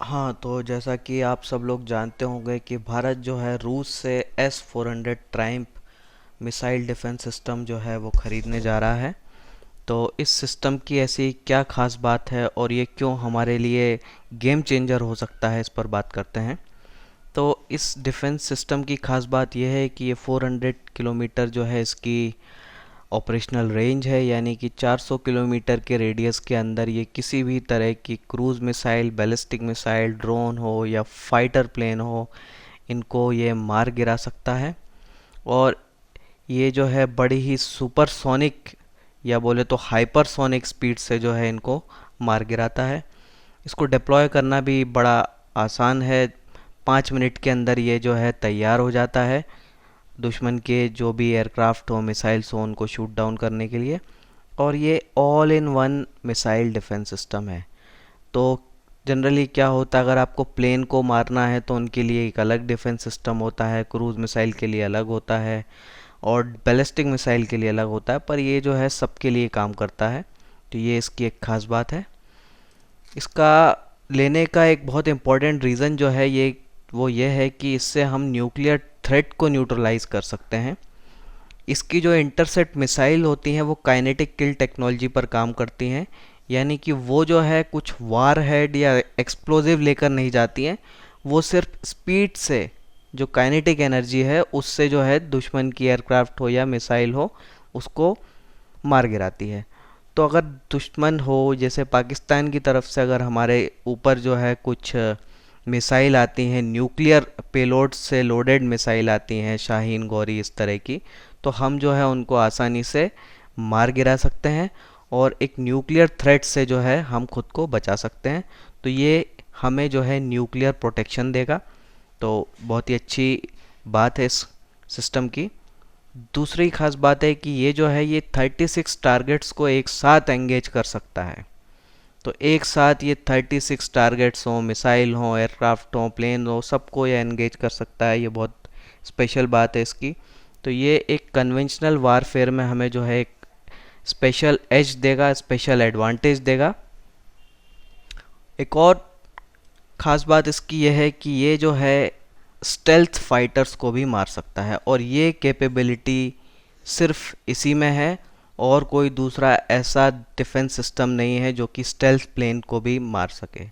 हाँ, तो जैसा कि आप सब लोग जानते होंगे कि भारत जो है रूस से S-400 Triumph missile defence system जो है वो ख़रीदने जा रहा है। तो इस सिस्टम की ऐसी क्या ख़ास बात है और ये क्यों हमारे लिए गेम चेंजर हो सकता है, इस पर बात करते हैं। तो इस डिफेंस सिस्टम की ख़ास बात यह है कि ये 400 किलोमीटर जो है इसकी ऑपरेशनल रेंज है, यानी कि 400 किलोमीटर के रेडियस के अंदर ये किसी भी तरह की cruise missile, ballistic missile, drone हो या फाइटर प्लेन हो, इनको ये मार गिरा सकता है। और ये जो है बड़ी ही सुपरसोनिक या बोले तो हाइपरसोनिक स्पीड से जो है इनको मार गिराता है। इसको डिप्लॉय करना भी बड़ा आसान है। 5 मिनट के अंदर ये जो है तैयार हो जाता है दुश्मन के जो भी एयरक्राफ्ट हो, मिसाइल्स हो, उनको शूट डाउन करने के लिए। और ये all in one missile defence system है। तो जनरली क्या होता है, अगर आपको प्लेन को मारना है तो उनके लिए एक अलग डिफेंस सिस्टम होता है, क्रूज़ मिसाइल के लिए अलग होता है और बैलिस्टिक मिसाइल के लिए अलग होता है, पर ये जो है सबके लिए काम करता है। तो ये इसकी एक ख़ास बात है। इसका लेने का एक बहुत इम्पोर्टेंट रीज़न जो है ये है कि इससे हम न्यूक्लियर थ्रेट को न्यूट्रलाइज कर सकते हैं। इसकी जो इंटरसेप्ट मिसाइल होती हैं वो काइनेटिक किल टेक्नोलॉजी पर काम करती हैं, यानी कि वो जो है कुछ वार हेड या एक्सप्लोजिव लेकर नहीं जाती हैं। वो सिर्फ स्पीड से, जो काइनेटिक एनर्जी है उससे जो है दुश्मन की एयरक्राफ्ट हो या मिसाइल हो उसको मार गिराती है। तो अगर दुश्मन हो, जैसे पाकिस्तान की तरफ से अगर हमारे ऊपर जो है कुछ मिसाइल आती हैं, न्यूक्लियर पेलोड से लोडेड मिसाइल आती हैं, शाहीन, गौरी, इस तरह की, तो हम जो है उनको आसानी से मार गिरा सकते हैं और एक न्यूक्लियर थ्रेट से जो है हम खुद को बचा सकते हैं। तो ये हमें जो है न्यूक्लियर प्रोटेक्शन देगा। तो बहुत ही अच्छी बात है इस सिस्टम की। दूसरी खास बात है कि ये जो है ये 36 टारगेट्स को एक साथ एंगेज कर सकता है। तो एक साथ ये 36 टारगेट्स हों, मिसाइल हों, एयरक्राफ्ट हों, प्लेन हो, सबको ये एंगेज कर सकता है। ये बहुत स्पेशल बात है इसकी। तो ये एक कन्वेंशनल वारफेयर में हमें जो है एक स्पेशल एज देगा, स्पेशल एडवांटेज देगा। एक और ख़ास बात इसकी यह है कि ये जो है स्टेल्थ फाइटर्स को भी मार सकता है और ये कैपेबिलिटी सिर्फ इसी में है और कोई दूसरा ऐसा डिफेंस सिस्टम नहीं है जो कि स्टेल्थ प्लेन को भी मार सके।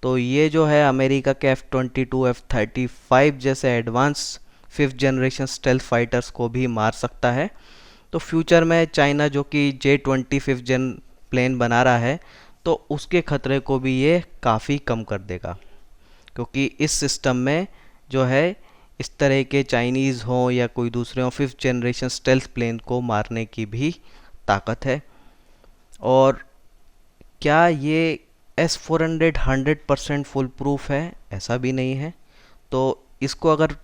तो ये जो है अमेरिका के F-22, F-35 जैसे advance 5th generation stealth fighters को भी मार सकता है। तो फ्यूचर में चाइना जो कि J-20 5th जेन प्लेन बना रहा है, तो उसके ख़तरे को भी ये काफ़ी कम कर देगा, क्योंकि इस सिस्टम में जो है इस तरह के चाइनीज़ हों या कोई दूसरे हों, 5th जनरेशन स्टेल्थ प्लेन को मारने की भी ताकत है। और क्या ये S-400 100% फुल प्रूफ है? ऐसा भी नहीं है। तो इसको अगर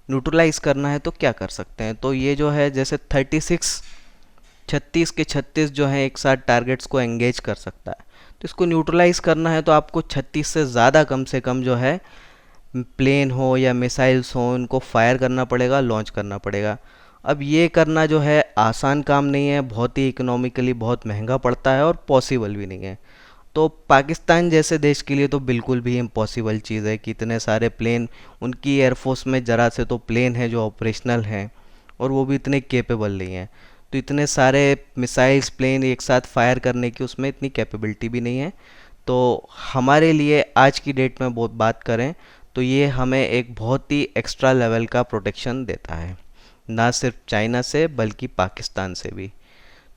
न्यूट्रलाइज करना है तो क्या कर सकते हैं? तो ये जो है जैसे 36 के 36 जो है एक साथ टारगेट्स को एंगेज कर सकता है। तो इसको न्यूट्रलाइज करना है तो आपको 36 से ज़्यादा कम से कम जो है प्लेन हो या मिसाइल्स हो, उनको फायर करना पड़ेगा, लॉन्च करना पड़ेगा। अब ये करना जो है आसान काम नहीं है, बहुत ही इकोनॉमिकली बहुत महंगा पड़ता है और पॉसिबल भी नहीं है। तो पाकिस्तान जैसे देश के लिए तो बिल्कुल भी इम्पॉसिबल चीज़ है कि इतने सारे प्लेन, उनकी एयरफोर्स में ज़रा से तो प्लेन है जो ऑपरेशनल हैं और वो भी इतने केपेबल नहीं हैं। तो इतने सारे मिसाइल्स, प्लेन एक साथ फायर करने की उसमें इतनी कैपेबिलिटी भी नहीं है। तो हमारे लिए आज की डेट में बहुत बात करें तो ये हमें एक बहुत ही एक्स्ट्रा लेवल का प्रोटेक्शन देता है, ना सिर्फ चाइना से बल्कि पाकिस्तान से भी।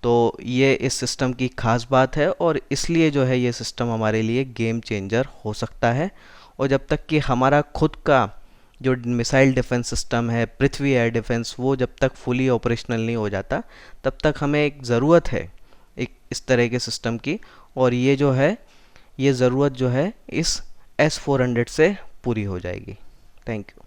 तो ये इस सिस्टम की ख़ास बात है और इसलिए जो है ये सिस्टम हमारे लिए गेम चेंजर हो सकता है। और जब तक कि हमारा खुद का जो मिसाइल डिफेंस सिस्टम है, पृथ्वी एयर डिफेंस, वो जब तक फुली ऑपरेशनल नहीं हो जाता, तब तक हमें एक ज़रूरत है एक इस तरह के सिस्टम की। और ये जो है ये ज़रूरत जो है इस S-400 से पूरी हो जाएगी। Thank you.